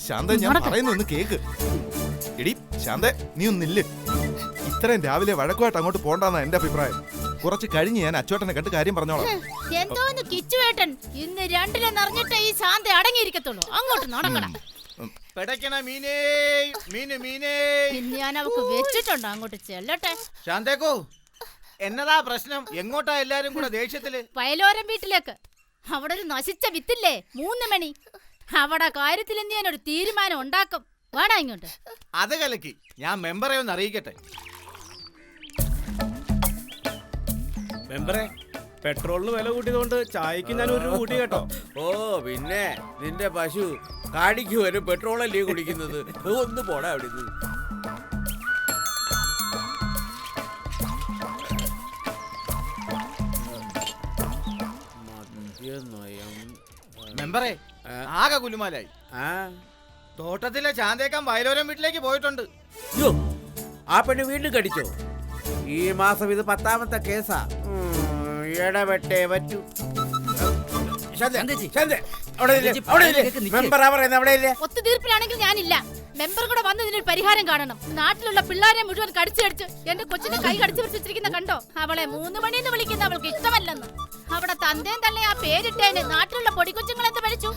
ശാന്ത, ഞാൻ പറയുന്നൊന്ന് കേക്ക്. എടി ശാന്ത, നീ ഒന്നില്ല. ഇത്രയും രാവിലെ വഴക്കുമായിട്ട് അങ്ങോട്ട് പോണ്ടെന്നാ എന്റെ അഭിപ്രായം. കുറച്ച് കഴിഞ്ഞ് ഞാൻ അച്ചോട്ടനെ കണ്ട് കാര്യം പറഞ്ഞോളാം. എന്തോന്ന് കിച്ചുവേട്ടൻ, ഇന്ന് രണ്ടിലെ നിറഞ്ഞിട്ട് ഈ ശാന്ത അടങ്ങിയിരിക്കത്തുള്ളൂ. അങ്ങോട്ട് നടക്കണം. ഞാൻ അവക്ക് വെച്ചിട്ടുണ്ട്, അങ്ങോട്ട് ചെല്ലട്ടെ. ശാന്തേക്കോ, എന്നതാ പ്രശ്നം? എങ്ങോട്ടാ എല്ലാരും കൂടെ ദേഷ്യത്തില്? വയലോരം വീട്ടിലേക്ക്. അവിടെ ഒരു നശിച്ച വിത്തില്ലേ, 3 മണി. അവിടെ കാര്യത്തിൽ ഞാനൊരു തീരുമാനം ഉണ്ടാക്കും. വേടാ ഇങ്ങോട്ട്. അത് കലക്കി. ഞാൻ മെമ്പറെ ഒന്ന് അറിയിക്കട്ടെ. മെമ്പറെ, പെട്രോളിന് വില കൂട്ടിയതുകൊണ്ട് ചായക്ക് ഞാൻ ഒരു കൂട്ടി കേട്ടോ. ഓ പിന്നെ നിന്റെ പശു കാടിക്ക് വരും പെട്രോളല്ലേ കുടിക്കുന്നത്. ഒന്ന് പോടാ അവിടെ. മെമ്പറെ, ആകെ കുലുമാലായി. തോട്ടത്തിലെ ശാന്തേക്കാൻ വയലോരം വീട്ടിലേക്ക് പോയിട്ടുണ്ട്. ആ പെണ്ണ് വീണ്ടും കടിച്ചോ? ഈ മാസം ഇത് 10ാമത്തെ കേസാ. ഇടപെട്ടേ പറ്റൂ. ഒത്തുതീർപ്പിലാണെങ്കിൽ ഞാനില്ല. മെമ്പർ കൂടെ വന്ന് ഇതിനൊരു പരിഹാരം കാണണം. നാട്ടിലുള്ള പിള്ളേരെ മുഴുവൻ കടിച്ചടിച്ച് എന്റെ കൊച്ചിന്റെ കൈ കടിച്ചു പിടിച്ചിരിക്കുന്ന കണ്ടോ? അവളെ 3 മണിന്ന് വിളിക്കുന്ന അവൾക്ക് ഇഷ്ടമല്ലെന്ന്. അവിടെ തന്തേം തള്ളേ ആ പേരിട്ടേന് നാട്ടിലുള്ള പൊടിക്കൊച്ചുങ്ങൾ എന്ത് പഠിച്ചു?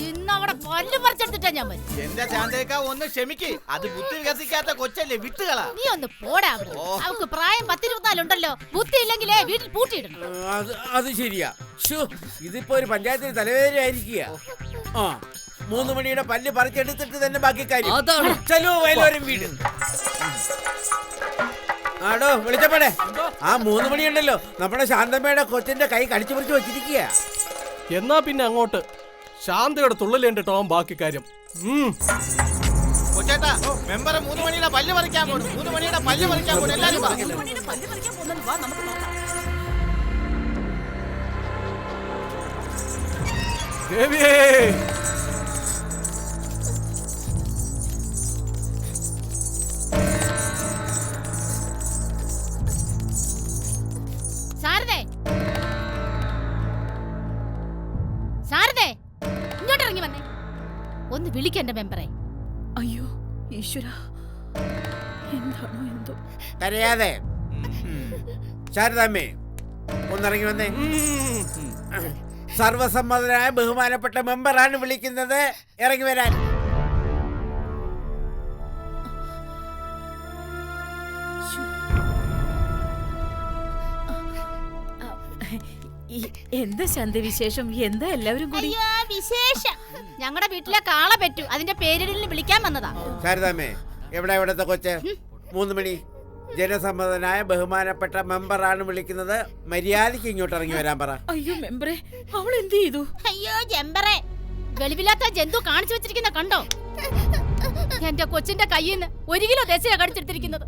ഇന്ന് അവിടെ പല്ല് പറിച്ചെടുത്തിട്ടാ ഞാൻ വരും. എന്റെ ശാന്തേക്ക ഒന്ന് ക്ഷമിക്ക്. അത് ബുദ്ധി വികസിക്കാത്ത കൊച്ചല്ലേ, വിട്ടുകളാ. നീ ഒന്ന് പോടാ അവിടെ. അവൾക്ക് പ്രായം 10-24 ഉണ്ടല്ലോ. ബുദ്ധി ഇല്ലെങ്കിലേ വീട്ടിൽ പൂട്ടിയിടണം. അത് ശരിയാ. ഇതിപ്പോ ഒരു പഞ്ചായത്തിന് തലവേദന ആയിരിക്കുക. 3 മണിയുടെ പല്ല് പറിച്ചെടുത്തിട്ട് തന്നെ ബാക്കി കാര്യം. ചലോ വയലോരം വീട്. ആടോ വിളിച്ചപ്പോടെ ആ 3 മണിയുണ്ടല്ലോ, നമ്മുടെ ശാന്തമ്മയുടെ കൊച്ചിന്റെ കൈ കടിച്ചു പറിച്ചു വെച്ചിരിക്കുക. എന്നാ പിന്നെ അങ്ങോട്ട് ശാന്തയുടെ തുള്ളലേണ്ട ടോം ബാക്കി കാര്യം. കൊച്ചേട്ടാ, മെമ്പറെ 3 മണിയുടെ പല്ല് പറിക്കാൻ പോണു. 3 മണിയുടെ പല്ല് പറിക്കാൻ പോണു. എല്ലാരും ഒന്ന് വിളിക്കണ്ട മെമ്പറെ. അയ്യോ ഈശ്വര, എന്താണോ എന്തോ. കരയാതെ ശാരദാമ്മേ, ഒന്നിറങ്ങി വന്നേ. സർവസമ്മതനായ ബഹുമാനപ്പെട്ട മെമ്പറാണ് വിളിക്കുന്നത്. ഇറങ്ങി വരാൻ. എന്താ ശാന്തി വിശേഷം? എന്താ എല്ലാവരും കൂടി? വിശേഷം, ഞങ്ങളുടെ വീട്ടിലെ കാള പറ്റു, അതിന്റെ പേരിടലിന് വിളിക്കാൻ വന്നതാ. ശാരദാമ്മേ, എവിടെ ഇവിടത്തെ കൊച്ച്? 3 മണി ജനസമ്മതനായ ബഹുമാനപ്പെട്ട മെമ്പറാണ് വിളിക്കുന്നത്. മര്യാദയ്ക്ക് ഇങ്ങോട്ട് ഇറങ്ങി വരാൻ പറ. അയ്യോ മെമ്പറെ, അവൾ എന്ത് ചെയ്തു? അയ്യോ ജമ്പറെ, വെളിവില്ലാത്ത ജന്തു കാണിച്ചു വെച്ചിരിക്കുന്ന കണ്ടോ? എന്റെ കൊച്ചിന്റെ കയ്യിൽ നിന്ന് 1 കിലോ ദശയാ കടിച്ചെടുത്തിരിക്കുന്നത്.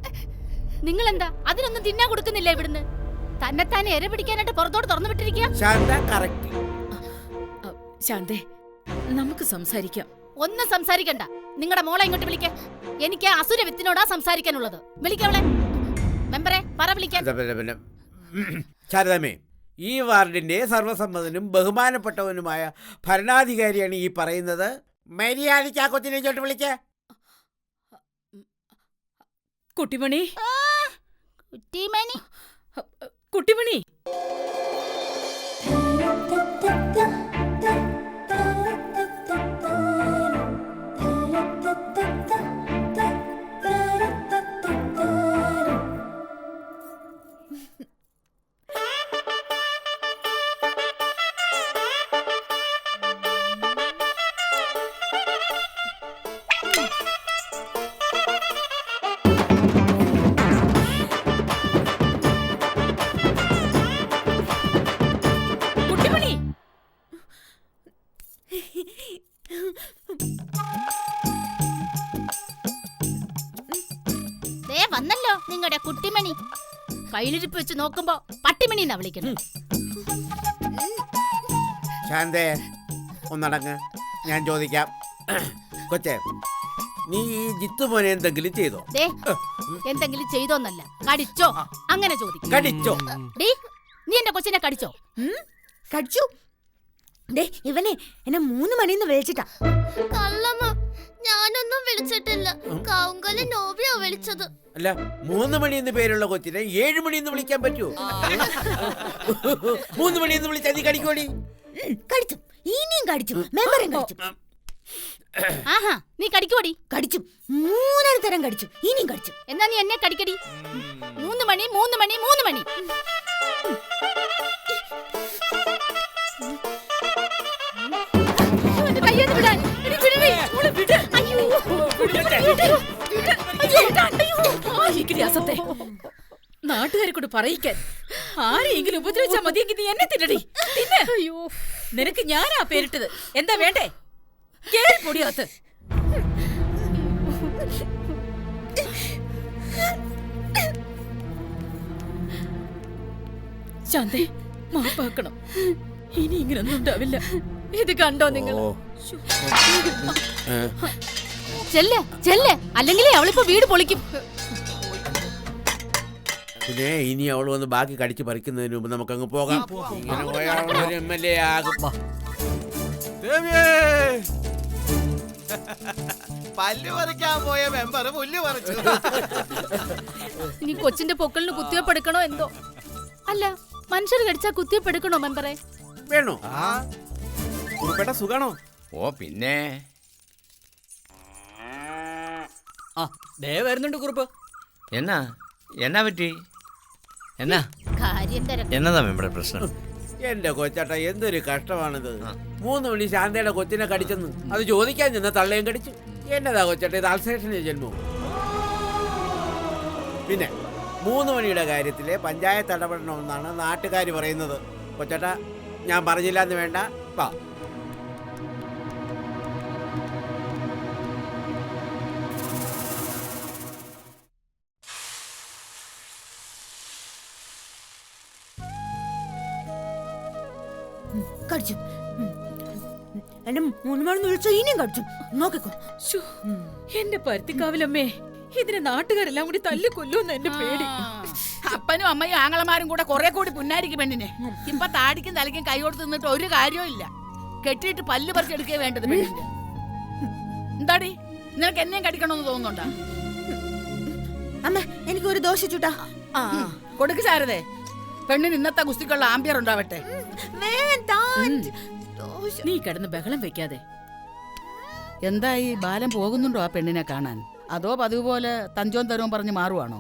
നിങ്ങൾ എന്താ അതിനൊന്നും തിന്നാൻ കൊടുക്കുന്നില്ല? ഇവിടുന്ന് തന്നെത്താനെ എര പിടിക്കാനായിട്ട് പുറത്തോട്ട് തുറന്നു വിട്ടിരിക്കുക. ശാന്ത കറക്റ്റ്. ശാന്തേ, നമുക്ക് സംസാരിക്കാം. ഒന്നും സംസാരിക്കണ്ട. നിങ്ങളുടെ മോളെ ഇങ്ങോട്ട് വിളിക്ക. എനിക്ക് അസുര വിത്തിനോടാ സംസാരിക്കാനുള്ളത്. വിളിക്കവളെ. മെമ്പറെ പറ വിളിക്കാൻ. പിന്നെ ശാരദാമേ, ഈ വാർഡിന്റെ സർവ്വസമ്മതനും ബഹുമാനപ്പെട്ടവനുമായ ഭരണാധികാരിയാണ് ഈ പറയുന്നത്. മര്യാദയ്ക്ക് ആ കൊച്ചിനെ ഇങ്ങോട്ട് വിളിക്ക. കുട്ടിമണി, കുട്ടിമണി, കുട്ടിമണി. വന്നല്ലോ നിങ്ങളുടെ കുട്ടിമണി. കയ്യിലിരിപ്പ് വെച്ച് നോക്കുമ്പോ പട്ടിമണി എന്നാ വിളിക്കണം. ശാന്തേ, ഒന്നടങ്ങ്. ഞാൻ ചോദിക്കാം. കൊച്ചേ, നീ ഈ ജിത്തു മോനെ എന്തെങ്കിലും ചെയ്തോ? എന്തെങ്കിലും ചെയ്തോന്നല്ല, കടിച്ചോ അങ്ങനെ ചോദിക്കും. കടിച്ചോ? നീ എന്റെ കൊച്ചിനെ കടിച്ചോ? കടിച്ചു. ഇവനെ എന്നെ 3 മണിന്ന് വിളിച്ചിട്ടാ. കള്ളമ്മ, ഞാനൊന്നും വിളിച്ചിട്ടില്ല. കൗങ്കല് നോബിയാ വിളിച്ചത്. അല്ല, 3 മണി എന്ന് പേരുള്ള കൊച്ചിനെ 7 മണി എന്ന് വിളിക്കാൻ പറ്റുമോ? 3 മണി എന്ന് വിളിച്ചാൽ നീ കടിക്കോടി? കടിച്ചു. ഇനിയും കടിച്ചു. മെമ്പറും കടിച്ചു. ആഹാ, നീ കടിക്കോടി? കടിച്ചു. 3 തരം കടിച്ചു. ഇനിയും കടിച്ചു. എന്നാ നീ എന്നെ കടിക്കടി. 3 മണി 3 മണി 3 മണി. നാട്ടുകാരെ കൊണ്ട് പറയിക്കാൻ ആരെയെങ്കിലും ഉപദ്രവിച്ചാ മതിയെങ്കിൽ നീ എന്നെ തിന്നടി. അയ്യോ, നിനക്ക് ഞാനാ പേരിട്ടത്. എന്താ വേണ്ടേ? കേറി പൊടിയാത്ത്. ശാന്തേ, മാപ്പാക്കണം. ഇനി ഇങ്ങനൊന്നും ഉണ്ടാവില്ല. ഇത് കണ്ടോ നിങ്ങൾ? ചെല്ല് ചെല്ല്, അല്ലെങ്കിൽ അവളിപ്പോ വീട് പൊളിക്കും. പിന്നെ ഇനി അവൾ വന്ന് ബാക്കി കടിച്ചു പറിക്കുന്നതിന് മുമ്പ് നമുക്കങ്ങ് പോകാം. ഇങ്ങനെ പോയാൽ ഒരു MLA ആകും. പല്ല് പറിക്കാൻ പോയ മെമ്പർ പുല്ല് പറിച്ചു. ഇനി കൊച്ചിന്റെ പൊക്കളിന് കുത്തിവെപ്പ് എടുക്കണോ എന്തോ? അല്ല, മനുഷ്യർ കടിച്ചാ കുത്തിവെപ്പ് എടുക്കണോ മെമ്പറെ? വേണോ? കുറുപ്പേട്ട സുഖാണോ? ഓ പിന്നെ. വരുന്നുണ്ട് കുറുപ്പ്. എന്നാ എന്നാ പറ്റി? എന്നാ കാര്യം തിരക്ക്. എന്നതാ മെമ്പറെ പ്രശ്നം? എന്റെ കൊച്ചേട്ടാ, എന്തൊരു കഷ്ടമാണിത്. 3 മണി ശാന്തയുടെ കൊച്ചിനെ കടിച്ചെന്ന് അത് ചോദിക്കാൻ ചെന്ന തള്ളയും കടിച്ചു. എന്നതാ കൊച്ചേട്ടാ, ഇത് അൾസേഷന്റെ ജന്മവും. പിന്നെ 3 മണിയുടെ കാര്യത്തില് പഞ്ചായത്ത് ഇടപെടണമെന്നാണ് നാട്ടുകാർ പറയുന്നത്. കൊച്ചേട്ടാ, ഞാൻ പറഞ്ഞില്ല എന്ന് വേണ്ട. വാ. കടിച്ചു. എന്നെ 3 മണിന്ന് വിളിച്ചോ? ഇനിയും കടിച്ചു. നോക്കിക്കോ. എന്റെ പരുത്തിക്കാവിലമ്മേ, ഇതിനെ നാട്ടുകാരെല്ലാം കൂടി തല്ലി കൊല്ലുമെന്ന് എന്റെ പേടി. അപ്പനും അമ്മയും ആങ്ങളമാരും കൂടെ കുറെ കൂടി പുന്നാരിക്കും പെണ്ണിനെ. ഇപ്പൊ താടിക്കും തലയ്ക്കും കൈ കൊടുത്ത് നിന്നിട്ട് ഒരു കാര്യവും ഇല്ല. കെട്ടിയിട്ട് പല്ല് പറിച്ചെടുക്കേ വേണ്ടത് പെണ്ണിന്റെ. എന്താടി, നിനക്ക് എന്നെയും കടിക്കണമെന്ന് തോന്നുന്നുണ്ടോ? അമ്മ, എനിക്ക് ഒരു ദോശ ചുട്ടാ. കൊടുക്ക് ശാരദേ. പെണ്ണിന് ഇന്നത്തെ ഗുസ്തിക്കുള്ള ആംബിയർ ഉണ്ടാവട്ടെ. നീ കിടന്ന് ബഹളം വെക്കാതെ. എന്തായി, ബാലം പോകുന്നുണ്ടോ ആ പെണ്ണിനെ കാണാൻ? അതോ പതിവ് പോലെ തഞ്ചോൻ തരവും പറഞ്ഞ് മാറുവാണോ?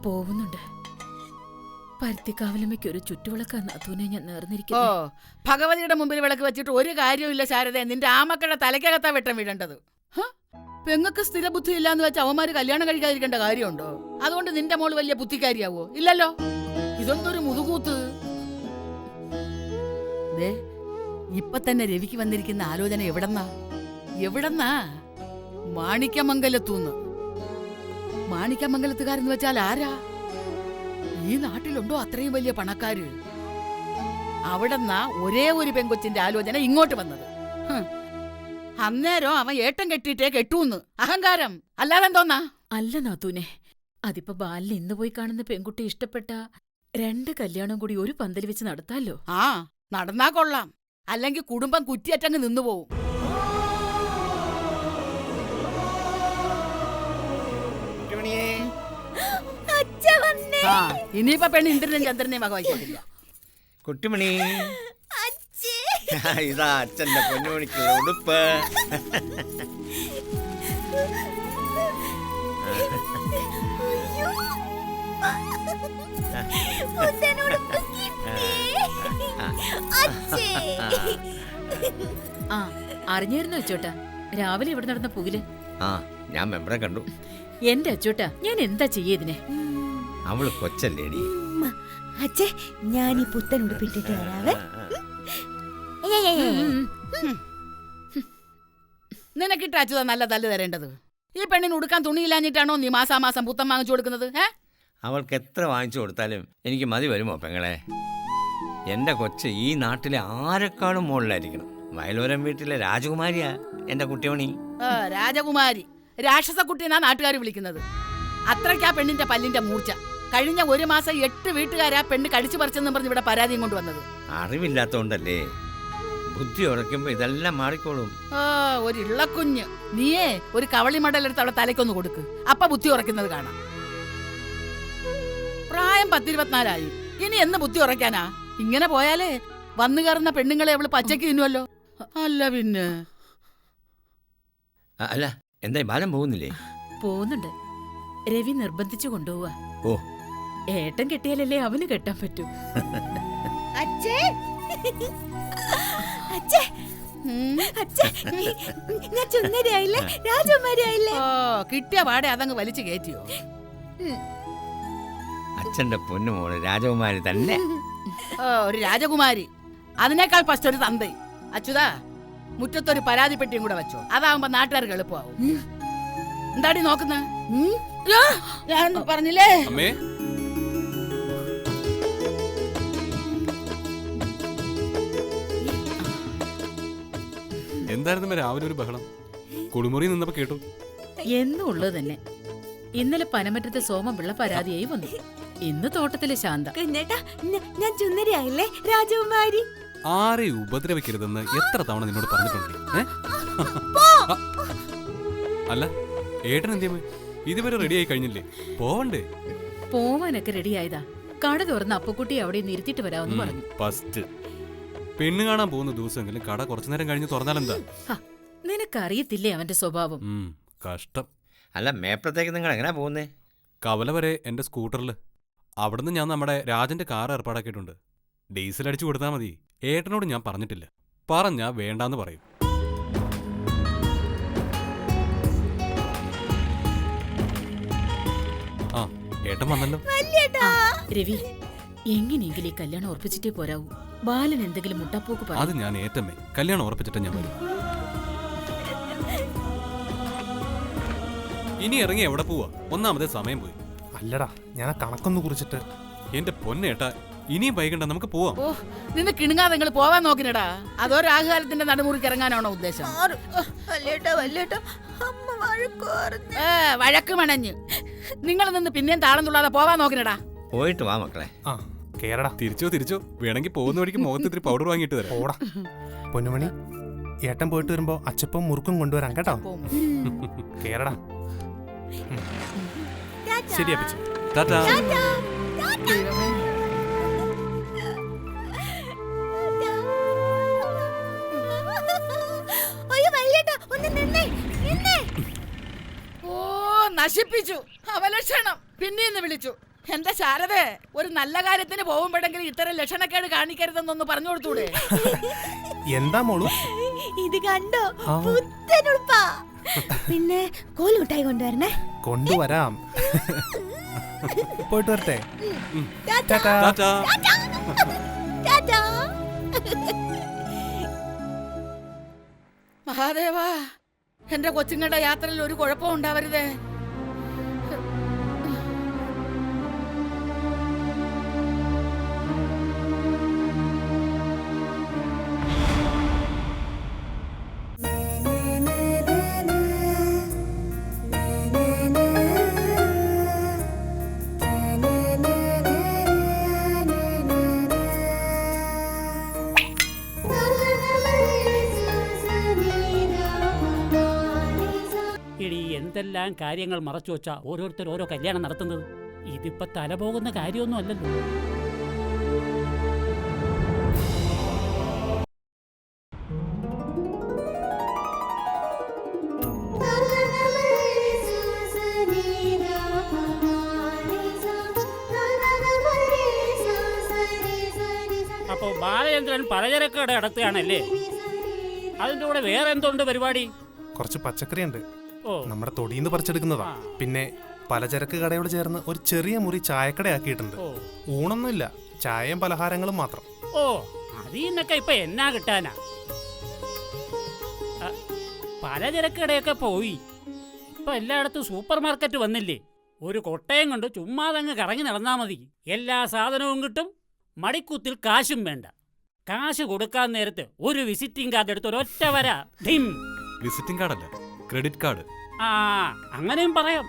പോകുന്നുണ്ട്. പരുത്തിക്കാവിലമ്മയ്ക്ക് ഒരു ചുറ്റുവിളക്കാ നാത്തൂനെ ഞാൻ ഓ, നേർന്നിരിക്കുന്നു. ഭഗവതിയുടെ മുമ്പിൽ വിളക്ക് വെച്ചിട്ട് ഒരു കാര്യവും ഇല്ല ശാരദ. നിന്റെ ആമക്കളുടെ തലയ്ക്കകത്താ വെട്ടം വീഴേണ്ടത്. പെങ്ങൾക്ക് സ്ഥിര ബുദ്ധി ഇല്ലാന്ന് വെച്ച് അവന്മാര് കല്യാണം കഴിക്കാതിരിക്കേണ്ട കാര്യമുണ്ടോ? അതുകൊണ്ട് നിന്റെ മോള് വലിയ ബുദ്ധിക്കാരിയാവോ? ഇല്ലല്ലോ. ഇതൊന്നൊരു മുതുകൂത്ത്. ദേ, ഇപ്പൊ തന്നെ രവിക്ക് വന്നിരിക്കുന്ന ആലോചന എവിടെന്നാ? മാണിക്യമംഗലത്തൂന്ന്. മാണിക്യമംഗലത്തുകാരെന്ന് വെച്ചാൽ ആരാ? ഈ നാട്ടിലുണ്ടോ അത്രയും വലിയ പണക്കാര്? അവിടെന്നാ ഒരേ ഒരു പെങ്കൊച്ചിന്റെ ആലോചന ഇങ്ങോട്ട് വന്നത്. അന്നേരം അവൻ ഏട്ടം കെട്ടിയിട്ടേ കെട്ടൂന്ന്. അഹങ്കാരം അല്ലാതെന്തോന്നാ? അല്ല നാത്തൂനെ, അതിപ്പോ ബാലിന് ഇന്ന് പോയി കാണുന്ന പെൺകുട്ടി ഇഷ്ടപ്പെട്ട 2 കല്യാണം കൂടി ഒരു പന്തൽ വെച്ച് നടത്താലോ? ആ, നടന്നാ കൊള്ളാം. അല്ലെങ്കിൽ കുടുംബം കുറ്റിയറ്റങ്ങ് നിന്നുപോവും. ആ, ഇനിയിപ്പോ പെണ്ണ് ഇന്ദ്രനും ചന്ദ്രനെയും വക വയ്ക്കത്തില്ല. കുട്ടിമണി, ഇതാ അച്ഛന്റെ പൊന്നുമണിക്കുള്ള ഉടുപ്പ്. ആ, അറിഞ്ഞായിരുന്നു അച്ചോട്ടാ രാവിലെ ഇവിടെ നടന്ന പുകില്? ആ, ഞാൻ മെമ്പറെ കണ്ടു. എന്റെ അച്ചോട്ടാ, ഞാൻ എന്താ ചെയ്യതിനെ? അവള് കൊച്ചല്ലേടി. അച്ഛേ, ഞാൻ ഈ പുത്തൻ ഉടുപ്പിട്ടിട്ട് വരാവേ. നിനക്കിട്ട് അച്യുത നല്ല തല്ല് തരേണ്ടത്. ഈ പെണ്ണിന് ഉടുക്കാൻ തുണിയില്ലാഞ്ഞിട്ടാണോ നീ മാസാമാസം പുത്തം വാങ്ങിച്ചു കൊടുക്കുന്നത്? അവൾക്ക് എത്ര വാങ്ങിച്ചു കൊടുത്താലും എനിക്ക് മതി വരുമോ പെങ്ങളെ? എൻ്റെ കൊച്ച് ഈ നാട്ടിലെ ആരെക്കാളും മുകളിലായിരിക്കണം. വയലോരം വീട്ടിലെ രാജകുമാരിയാ എൻ്റെ കുട്ടിമണി. രാജകുമാരി, രാക്ഷസക്കുട്ടിയെന്നാ നാട്ടുകാർ വിളിക്കുന്നത്. അത്രയ്ക്കാ പെണ്ണിന്റെ പല്ലിന്റെ മൂർച്ച. കഴിഞ്ഞ 1 മാസം 8 വീട്ടുകാരാ പെണ്ണ് കടിച്ചു പറിച്ചെന്നും പറഞ്ഞ് ഇവിടെ പരാതിയും കൊണ്ടുവന്നത്. അറിവില്ലാത്തോണ്ടല്ലേ. ബുദ്ധി ഉറയ്ക്കുമ്പോ ഇതെല്ലാം മാറിക്കോളും. ഒരു ഇള്ളക്കുഞ്ഞ്. നീയേ ഒരു കവളി മടലെടുത്ത് അവളെ തലയ്ക്കൊന്ന് കൊടുക്ക്. അപ്പ ബുദ്ധി ഉറയ്ക്കുന്നത് കാണാം. പ്രായം 10-24 ഇനി എന്ന് ബുദ്ധി ഉറയ്ക്കാനാ? ഇങ്ങനെ പോയാലേ വന്നു കയറുന്ന പെണ്ണുങ്ങളെ അവള് പച്ചയ്ക്ക് തിന്നുവല്ലോ. അല്ല പിന്നെ. അല്ല, എന്താ ബാലം പോകുന്നില്ലേ? പോകുന്നുണ്ട്. രവി നിർബന്ധിച്ചു കൊണ്ടുപോവാ. ഓ, ഏട്ടൻ കെട്ടിയാലല്ലേ അവന് കെട്ടാൻ പറ്റൂ. അച്ഛേ, അച്ഛേ, അച്ഛേ, ഞാൻ ചുന്നരിയായില്ലേ, രാജകുമാരിയായില്ലേ? കിട്ടിയ പാടെ അതങ്ങ് വലിച്ചു കയറ്റിയോ? അച്ഛന്റെ പൊന്നുമോള് രാജകുമാരി തന്നെ. ഒരു രാജകുമാരി, അതിനേക്കാൾ ഫസ്റ്റ് ഒരു തന്ത. അച്യുതാ, മുറ്റത്തൊരു പരാതിപ്പെട്ടിയും കൂടെ വെച്ചോ. അതാവുമ്പോ നാട്ടുകാർക്ക് എളുപ്പമാവും. എന്താടി നോക്കുന്ന? ഞാൻ പറഞ്ഞില്ലേ? എന്തായിരുന്നു രാവിലെ ഒരു ബഹളം? കുളിമുറി നിന്നപ്പോ കേട്ടു. എന്നും ഉള്ളത് തന്നെ. ഇന്നലെ പനമറ്റത്തെ സോമപിള്ള പരാതിയായി വന്നു. ഇന്ന് തോട്ടത്തിലെ ശാന്ത. കുഞ്ഞേട്ടാ, ഞാൻ ചുന്നരിയായില്ലേ, രാജകുമാരി? ആരെയും ഉപദ്രവിക്കരുതെന്ന് എത്ര തവണ നിന്നോട് പറഞ്ഞിട്ടുണ്ട്? അല്ല, ഏട്ടൻ എന്തിയമ്മേ ഇതുവരെ റെഡിയായി കഴിഞ്ഞില്ലേ? പോവണ്ടേ? പോവാനൊക്കെ റെഡിയായതാ. കട തുറന്ന് അപ്പുക്കുട്ടി അവിടെ നിർത്തിയിട്ട് വരാമെന്ന് പറഞ്ഞു. ഫസ്റ്റ് പെണ്ണ് കാണാൻ പോകുന്ന ദിവസമെങ്കിലും കട കുറച്ചു നേരം കഴിഞ്ഞ് തുറന്നാലെന്താ? നിനക്കറിയത്തില്ലേ അവന്റെ സ്വഭാവം? കഷ്ടം. അല്ല, മേപ്പുറത്തേക്ക് നിങ്ങൾ എങ്ങനെയാ പോകുന്നേ? കവല വരെ എന്റെ സ്കൂട്ടറിൽ. അവിടുന്ന് ഞാൻ നമ്മുടെ രാജന്റെ കാർ ഏർപ്പാടാക്കിയിട്ടുണ്ട്. ഡീസൽ അടിച്ചു കൊടുത്താൽ മതി. ഏട്ടനോട് ഞാൻ പറഞ്ഞിട്ടില്ല. പറഞ്ഞാ വേണ്ടാന്ന് പറയും. ആ, ഏട്ടൻ വന്നല്ലോ. രവി, എങ്ങനെയെങ്കിലും ഈ കല്യാണം ഉറപ്പിച്ചിട്ടേ പോരാവൂ. ബാലൻ എന്തെങ്കിലും മുട്ടപ്പോക്ക് പറ. അത് ഞാൻ ഏറ്റമേ. കല്യാണം ഉറപ്പിച്ചിട്ട് ഞാൻ വരും. ഇനി ഇറങ്ങി എവിടെ പോവാ? ഒന്നാമതേ സമയം പോയി. അല്ലടാ, ഞാൻ കണക്കൊന്ന് കുറിച്ചിട്ട്. എന്റെ പൊന്നേട്ടാ, ഇനിയും വൈകണ്ട, നമുക്ക് പോവാം. ഓ, നിന്ന് കിണുങ്ങാതെ നിങ്ങൾ പോവാൻ നോക്കിനടാ. അതോ രാഹുകാലത്തിന്റെ നടുമുറിക്ക് ഇറങ്ങാനാണോ ഉദ്ദേശം? വഴക്ക് മണഞ്ഞ് നിങ്ങൾ നിന്ന് പിന്നെയും താളം തുള്ളാതെ പോവാൻ നോക്കിനടാ. പോയിട്ട് വാ മക്കളെ. കേരടാ. തിരിച്ചോ. വേണമെങ്കിൽ പോകുന്ന വഴിക്ക് മുഖത്ത് ഇത്തിരി പൗഡർ വാങ്ങിയിട്ട് തരാം. ഓടാ പൊന്നുമണി, ഏട്ടൻ പോയിട്ട് വരുമ്പോ അച്ചപ്പം മുറുക്കും കൊണ്ടുവരാം കേട്ടോ. കേരടാ. ശരി അപ്പച്ചി. ടാറ്റാ. ഓ, നശിപ്പിച്ചു. അവലക്ഷണം പിന്നീന്ന് വിളിച്ചു. എന്റെ ശാരദേ, ഒരു നല്ല കാര്യത്തിന് പോകുമ്പോഴെങ്കിലും ഇത്തരം ലക്ഷണക്കേട് കാണിക്കരുതെന്നൊന്ന് പറഞ്ഞു കൊടുത്തൂടെ? എന്താ മോളു ഇത് കണ്ടോ? പുത്തനുടുപ്പാ. പിന്നെ കോലുമിട്ടായി കൊണ്ടുവരണേ. കൊണ്ടുവരാം. പോയിട്ട് വരട്ടെ. ടാറ്റാ. ടാറ്റാ. ടാറ്റാ. മഹാദേവാ, എന്റെ കൊച്ചുങ്ങളുടെ യാത്രയിൽ ഒരു കുഴപ്പവും ഉണ്ടാവരുതേ. എന്തെല്ലാം കാര്യങ്ങൾ മറച്ചു വെച്ചാ ഓരോരുത്തർ ഓരോ കല്യാണം നടത്തുന്നത്. ഇതിപ്പോ തലപോകുന്ന കാര്യമൊന്നും അല്ലല്ലോ. അപ്പൊ ബാലചന്ദ്രൻ പലചരക്ക് കട നടത്തുകയാണല്ലേ? അതിന്റെ കൂടെ വേറെ എന്തുണ്ട് പരിപാടി? കുറച്ച് പച്ചക്കറി ഉണ്ട്, ഓ, നമ്മുടെ തൊടിയിന്ന് പറിച്ചെടുക്കുന്നതാ. പിന്നെ പലചരക്ക് കടയോട് ചേർന്ന് ഒരു ചെറിയ മുറി ചായക്കടയാക്കിയിട്ടുണ്ട്. ഊണൊന്നുമില്ല, ചായയും പലഹാരങ്ങളും മാത്രം. ഓ, അതിന്നൊക്കെ ഇപ്പൊ എന്നാ കിട്ടാനാ? പലചരക്ക് കടയൊക്കെ പോയി, ഇപ്പൊ എല്ലായിടത്തും സൂപ്പർ മാർക്കറ്റ് വന്നില്ലേ? ഒരു കൊട്ടയം കൊണ്ട് ചുമ്മാതങ്ങ് കറങ്ങി നടന്നാ മതി, എല്ലാ സാധനവും കിട്ടും, മടിക്കുത്തിൽ കാശും വേണ്ട. കാശ് കൊടുക്കാൻ നേരത്ത് ഒരു വിസിറ്റിംഗ് കാർഡ് എടുത്ത് ഒരൊറ്റ വര. വിസിറ്റിംഗ് കാർഡല്ല, ക്രെഡിറ്റ് കാർഡ്. ആ, അങ്ങനെയും പറയാം.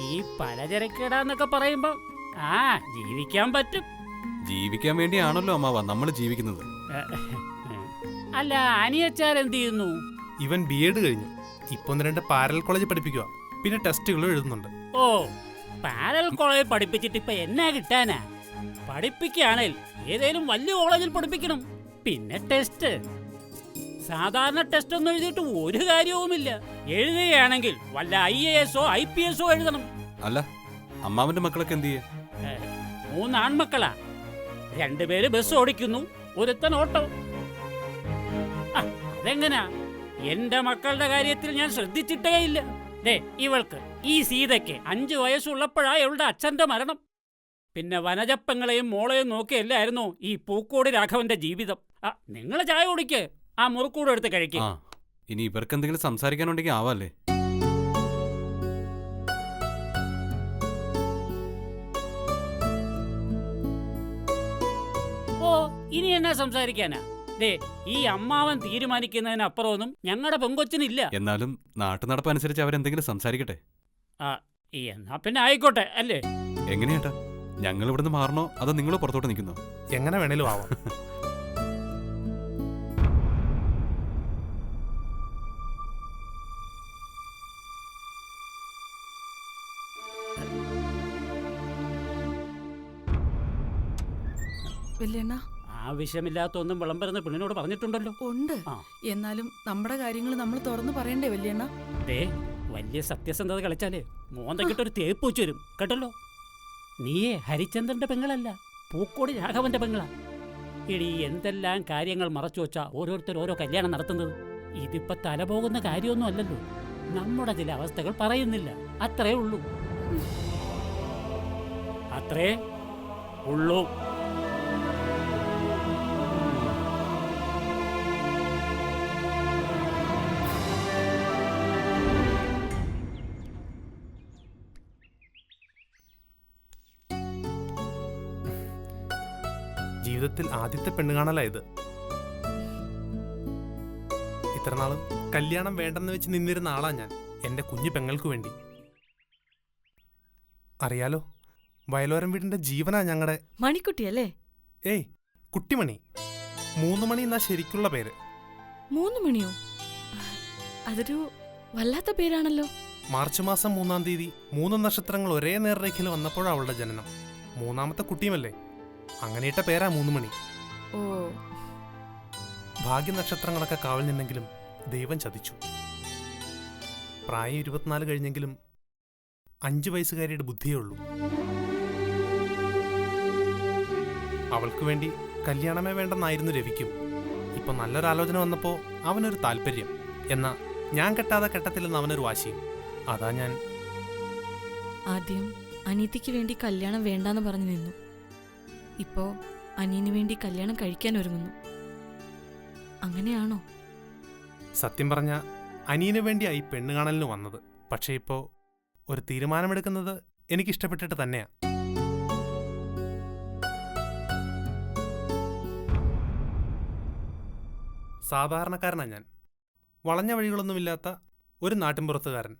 ഈ പലചരക്കിടാന്നൊക്കെ പറയുമ്പോ ജീവിക്കാൻ പറ്റും. ജീവിക്കാൻ വേണ്ടിയാണല്ലോ അമ്മാവ നമ്മൾ ജീവിക്കുന്നത്. അല്ല, അനിയച്ചാർ എന്ത് ചെയ്യുന്നു? ഇവൻ BEd കഴിഞ്ഞു, ഇപ്പൊ 1-2 പാരൽ കോളേജ് പഠിപ്പിക്കുക, പിന്നെ ടെസ്റ്റുകളും എഴുതുന്നുണ്ട്. ഓ, പാരൽ കോളേജ് പഠിപ്പിച്ചിട്ട് ഇപ്പൊ എന്നാ കിട്ടാനാ? പഠിപ്പിക്കുകയാണെങ്കിൽ ഏതേലും വലിയ കോളേജിൽ പഠിപ്പിക്കണം. പിന്നെ ടെസ്റ്റ്, സാധാരണ ടെസ്റ്റ് ഒന്നും എഴുതിയിട്ട് ഒരു കാര്യവുമില്ല. എഴുതുകയാണെങ്കിൽ വല്ല IAS IPS എഴുതണം. അല്ല, അമ്മാവന്റെ മക്കളൊക്കെ എന്ത് ചെയ്യേ? 3 ആൺമക്കളാ, 2 പേര് ബസ് ഓടിക്കുന്നു, ഒരുത്തൻ ഓട്ടോ. അതെങ്ങനാ? എന്റെ മക്കളുടെ കാര്യത്തിൽ ഞാൻ ശ്രദ്ധിച്ചിട്ടേ ഇല്ല. ഇവൾക്ക്, ഈ സീതയ്ക്ക് 5 വയസ്സുള്ളപ്പോഴാ ഇവളുടെ അച്ഛന്റെ മരണം. പിന്നെ വനജപ്പങ്ങളെയും മോളെയും നോക്കിയല്ലായിരുന്നു ഈ പൂക്കോട് രാഘവന്റെ ജീവിതം. നിങ്ങൾ ചായ കുടിക്ക്, ആ മുറുക്കൂടെ എടുത്ത് കഴിക്കുക. ഇനി ഇവർക്ക് എന്തെങ്കിലും സംസാരിക്കാനുണ്ടെങ്കിൽ ആവാല്ലേ? ഓ, ഇനി എന്നാ സംസാരിക്കാനാ? ഈ അമ്മാവൻ തീരുമാനിക്കുന്നതിനപ്പുറമൊന്നും ഞങ്ങളുടെ പെങ്കൊച്ചിനില്ല. എന്നാലും നാട്ടു നടപ്പ് അനുസരിച്ച് അവരെന്തെങ്കിലും സംസാരിക്കട്ടെ. എന്നാ പിന്നെ ആയിക്കോട്ടെ, അല്ലേ? എങ്ങനെയാട്ടാ, ഞങ്ങൾ ഇവിടുന്ന് മാറണോ അതോ നിങ്ങൾ പുറത്തോട്ട് നിൽക്കുന്നോ? എങ്ങനെ വേണേലും ആവാം. ആവശ്യമില്ലാത്ത ഒന്നും വിളംബരുന്ന പെണ്ണിനോട് പറഞ്ഞിട്ടുണ്ടല്ലോ. ഉണ്ട്, എന്നാലും നമ്മുടെ കാര്യങ്ങൾ നമ്മൾ തുറന്നു പറയണ്ടേ വല്യണ്ണ? വലിയ സത്യസന്ധത കളിച്ചാലേ മോന്തക്കിട്ടൊരു തേപ്പ് വെച്ച് വരും, കേട്ടല്ലോ. നീയേ ഹരിചന്ദ്രന്റെ പെങ്ങളല്ല, പൂക്കോട് രാഘവന്റെ പെങ്ങളാ. ഇനി എന്തെല്ലാം കാര്യങ്ങൾ മറച്ചു വെച്ചാ ഓരോരുത്തർ ഓരോ കല്യാണം നടത്തുന്നത്. ഇതിപ്പോ തലപോകുന്ന കാര്യമൊന്നും അല്ലല്ലോ. നമ്മുടെ ചില അവസ്ഥകൾ പറയുന്നില്ല, അത്രേ ഉള്ളൂ. അത്രേ ഉള്ളൂ. ജീവിതത്തിൽ ആദ്യത്തെ പെണ്ണുകാണലായത്. ഇത്രനാളും കല്യാണം വേണ്ടെന്ന് വെച്ച് നിന്നിരുന്ന ആളാ ഞാൻ, എന്റെ കുഞ്ഞു പെങ്ങൾക്ക് വേണ്ടി. അറിയാലോ, വയലോരം വീടിന്റെ ജീവനാ ഞങ്ങളുടെ മണിക്കുട്ടിയല്ലേ? ഏയ്, കുട്ടിമണി. 3 മണി എന്നാ ശരിക്കുള്ള പേര്. 3 മണിയോ? അതൊരു വല്ലാത്ത പേരാണല്ലോ. മാർച്ച് മാസം 3-ാം തീയതി 3 നക്ഷത്രങ്ങൾ ഒരേ നേർരേഖയിൽ വന്നപ്പോഴാണ് അവളുടെ ജനനം. 3ാമത്തെ കുട്ടിയുമല്ലേ, അങ്ങനെയിട്ട പേരാ 3 മണി. ഓ, ഭാഗ്യ നക്ഷത്രങ്ങളൊക്കെ കാവൽ നിന്നെങ്കിലും ദൈവം ചതിച്ചു. പ്രായം 24 കഴിഞ്ഞെങ്കിലും 5 വയസ്സുകാരിയുടെ ബുദ്ധിയേ ഉള്ളൂ. അവൾക്ക് വേണ്ടി കല്യാണമേ വേണ്ടെന്നായിരുന്നു രവിക്കും. ഇപ്പൊ നല്ലൊരാലോചന വന്നപ്പോ അവനൊരു താല്പര്യം. എന്നാ ഞാൻ കെട്ടാതെ കെട്ടത്തില്ലെന്ന് അവനൊരു വാശിയും. അതാ ഞാൻ ആദ്യം അനിയത്തിക്ക് വേണ്ടി കല്യാണം വേണ്ടാന്ന് പറഞ്ഞു നിന്നു. ഇപ്പോ അനിയന് വേണ്ടി കല്യാണം കഴിക്കാൻ ഒരുങ്ങുന്നു. അങ്ങനെയാണോ? സത്യം പറഞ്ഞ അനിയന് വേണ്ടിയായി പെണ്ണ് കാണലിന് വന്നത്. പക്ഷേ ഇപ്പോൾ ഒരു തീരുമാനമെടുക്കുന്നത് എനിക്കിഷ്ടപ്പെട്ടിട്ട് തന്നെയാ. സാധാരണക്കാരനാ ഞാൻ. വളഞ്ഞ വഴികളൊന്നുമില്ലാത്ത ഒരു നാട്ടിൻപുറത്തുകാരൻ.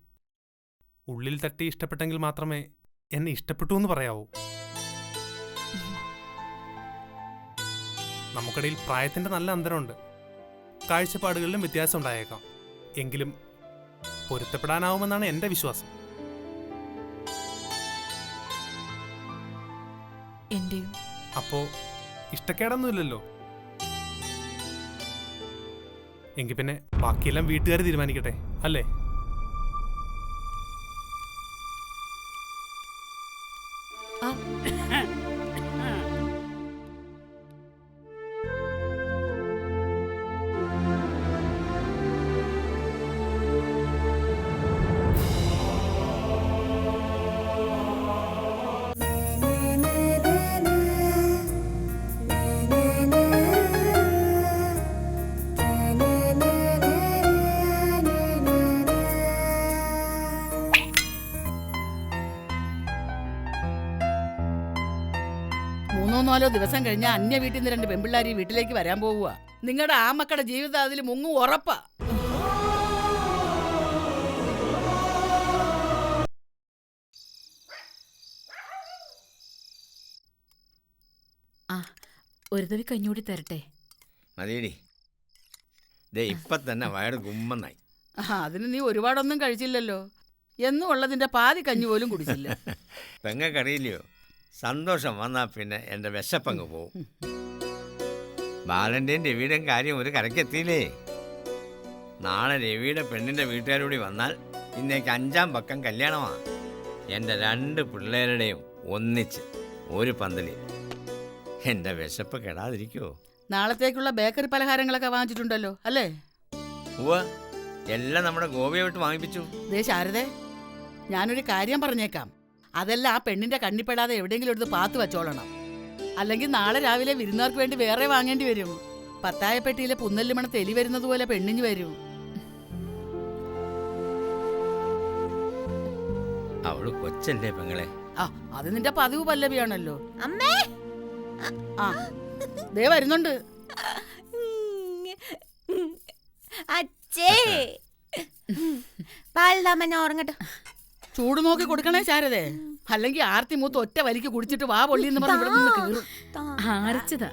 ഉള്ളിൽ തട്ടി ഇഷ്ടപ്പെട്ടെങ്കിൽ മാത്രമേ എന്നെ ഇഷ്ടപ്പെട്ടു എന്ന് പറയാവൂ. നമുക്കിടയിൽ പ്രായത്തിന്റെ നല്ല അന്തരമുണ്ട്. കാഴ്ചപ്പാടുകളിലും വ്യത്യാസം ഉണ്ടായേക്കാം. എങ്കിലും പൊരുത്തപ്പെടാനാവുമെന്നാണ് എൻ്റെ വിശ്വാസം. അപ്പോ ഇഷ്ടക്കേടൊന്നുമില്ലല്ലോ. എങ്കിൽ പിന്നെ ബാക്കിയെല്ലാം വീട്ടുകാർ തീരുമാനിക്കട്ടെ, അല്ലേ? മൂന്നോ ദിവസം കഴിഞ്ഞ അന്യ വീട്ടിൽ നിന്ന് 2 പെമ്പിള്ളാരി വീട്ടിലേക്ക് വരാൻ പോവുക. നിങ്ങളുടെ ആ മക്കളുടെ ജീവിതം അതിൽ മുങ്ങും ഉറപ്പാ. ഒരു തവി കഞ്ഞൂടി തരട്ടെ? മതിയടി, ഇപ്പൊ തന്നെ വയറ് ഗുമ്മന്നായി. അതിന് നീ ഒരുപാടൊന്നും കഴിച്ചില്ലല്ലോ. എന്നും ഉള്ളതിന്റെ പാതി കഞ്ഞി പോലും കുടിച്ചില്ല. പെങ്ങക്കറിയില്ലയോ, സന്തോഷം വന്നാൽ പിന്നെ എൻ്റെ വിശപ്പങ്ങ് പോവും. ബാലൻ്റെയും രവിയുടെയും കാര്യം ഒരു കരക്കെത്തിയില്ലേ? നാളെ രവിയുടെ പെണ്ണിൻ്റെ വീട്ടുകാരൂടി വന്നാൽ ഇന്നേക്ക് 5ാം പക്കം കല്യാണമാണ്. എൻ്റെ 2 പിള്ളേരുടെയും ഒന്നിച്ച് ഒരു പന്തലിൽ. എൻ്റെ വിശപ്പ് കെടാതിരിക്കുമോ? നാളത്തേക്കുള്ള ബേക്കറി പലഹാരങ്ങളൊക്കെ വാങ്ങിച്ചിട്ടുണ്ടല്ലോ അല്ലേ? ഉവ്വ, എല്ലാം നമ്മുടെ ഗോപിയെ വിട്ട് വാങ്ങിപ്പിച്ചു. ശാരദേ, ഞാനൊരു കാര്യം പറഞ്ഞേക്കാം. അതെല്ലാം ആ പെണ്ണിന്റെ കണ്ണിപ്പെടാതെ എവിടെയെങ്കിലും എടുത്ത് പാത്ത് വെച്ചോളണം. അല്ലെങ്കിൽ നാളെ രാവിലെ വിരുന്നുകാർക്ക് വേണ്ടി വേറെ വാങ്ങേണ്ടി വരും. പത്തായപ്പെട്ടിയിലെ പുന്നല്ലുമണത്ത് എലി വരുന്നത് പോലെ പെണ്ണിഞ്ഞു വരും. അവള് കൊച്ചല്ലേ പെങ്ങളെ? അത് നിന്റെ പതിവ് പല്ലവിയാണല്ലോ. അമ്മേ, ദേ വരുന്നുണ്ട്. അച്ഛേ, പാൽദാമനെ ഉറങ്ങട്ടെ. ചൂട് നോക്കി കൊടുക്കണേ ശാരദേ, അല്ലെങ്കിൽ ആർത്തി മൂത്ത് ഒറ്റ വലിക്ക് കുടിച്ചിട്ട് വാ പൊള്ളിന്ന് പറഞ്ഞ് ഇവിടെ നിന്ന് കീറും. ആരച്ചതാ.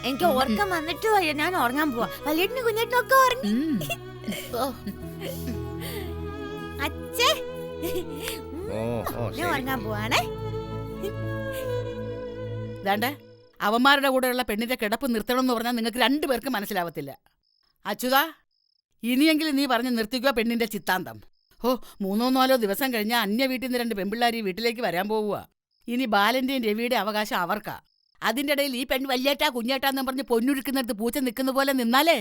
എനിക്ക് ഉറക്കം വന്നിട്ട് വയ്യ, ഞാൻ ഉറങ്ങാൻ പോവാ. വലിയേട്ടനും കുഞ്ഞേട്ടനൊക്കെ ഉറങ്ങി. അച്ഛേ, ഞാൻ ഉറങ്ങാൻ പോവാണേ. ദാണ്ടേ, അവന്മാരുടെ കൂടെയുള്ള പെണ്ണിന്റെ കിടപ്പ് നിർത്തണം എന്ന് പറഞ്ഞാൽ നിങ്ങൾക്ക് 2 പേർക്ക് മനസ്സിലാവത്തില്ല. അച്യുതാ, ഇനിയെങ്കിലും നീ പറഞ്ഞ് നിർത്തിക്കുക പെണ്ണിന്റെ ചിത്താന്തം. 3-4 ദിവസം കഴിഞ്ഞാൽ അന്യ വീട്ടിൽ നിന്ന് 2 പെമ്പിള്ളാരി വീട്ടിലേക്ക് വരാൻ പോവുക. ഇനി ബാലന്റെയും രവിയുടെ അവകാശം അവർക്കാ. അതിൻ്റെ ഇടയിൽ ഈ പെണ്ണ് വല്യേട്ടാ കുഞ്ഞേട്ടാന്ന് പറഞ്ഞ് പൊന്നൊഴുക്കുന്നിടത്ത് പൂച്ച നിൽക്കുന്ന പോലെ നിന്നാലേ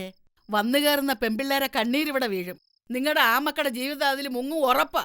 വന്നു കയറുന്ന പെമ്പിള്ളേരെ കണ്ണീരിവിടെ വീഴും. നിങ്ങളുടെ ആ മക്കളുടെ ജീവിതം അതിൽ മുങ്ങും ഉറപ്പാ.